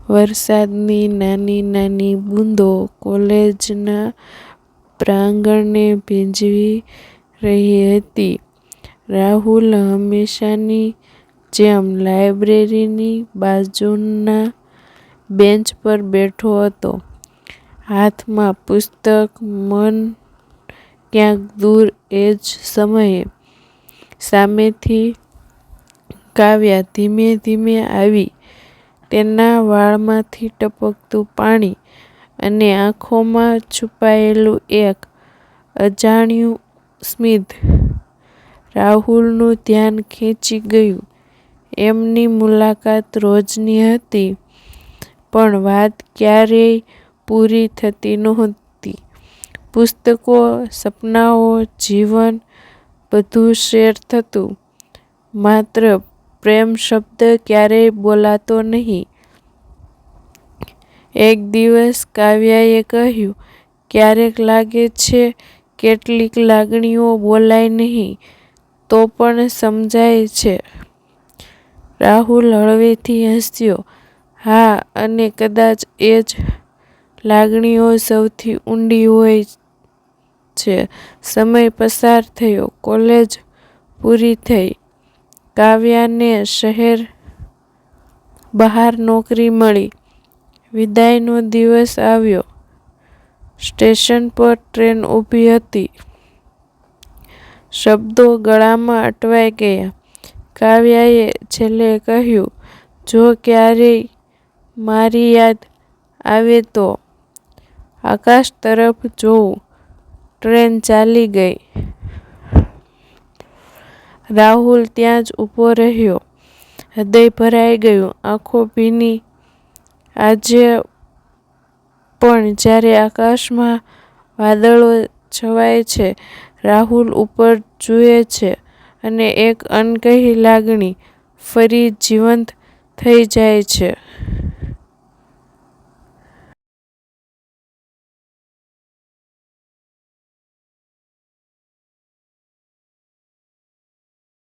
વરસાદની નાની નાની બૂંદો કોલેજના પ્રાંગણને ભીંજવી રહી હતી. રાહુલ હંમેશાની જેમ લાઇબ્રેરીની બાજુના બેન્ચ પર બેઠો હતો, હાથમાં પુસ્તક, મન ક્યાંક દૂર. એ જ સમયે સામેથી કાવ્યા ધીમે ધીમે આવી. તેના વાળમાંથી ટપકતું પાણી અને આંખોમાં છુપાયેલું એક અજાણ્યું સ્મિત રાહુલનું ધ્યાન ખેંચી ગયું. એમની મુલાકાત રોજની હતી, પણ વાત ક્યારેય પૂરી થતી નહોતી. પુસ્તકો, સપનાઓ, જીવન બધું શેર થતું, માત્ર પ્રેમ શબ્દ ક્યારેય બોલાતો નહીં. એક દિવસ કાવ્યાએ કહ્યું, "ક્યારેક લાગે છે કેટલીક લાગણીઓ બોલાય નહીં તો પણ સમજાય છે." રાહુલ હળવેથી હસ્યો. "હા, અને કદાચ એ જ લાગણીઓ સૌથી ઊંડી હોય છે." સમય પસાર થયો. કોલેજ પૂરી થઈ. કાવ્યાને શહેર બહાર નોકરી મળી. વિદાયનો દિવસ આવ્યો. સ્ટેશન પર ટ્રેન ઊભી હતી. શબ્દો ગળામાં અટવાઈ ગયા. કાવ્યાએ છેલ્લે કહ્યું, "જો ક્યારેય મારી યાદ આવે તો આકાશ તરફ જોવું." ટ્રેન ચાલી ગઈ. રાહુલ ત્યાં જ ઊભો રહ્યો. હૃદય ભરાઈ ગયું, આંખો ભીની. આજે પણ જ્યારે આકાશમાં વાદળો છવાય છે, રાહુલ ઉપર જુએ છે અને એક અણકહી લાગણી ફરી જીવંત થઈ જાય છે.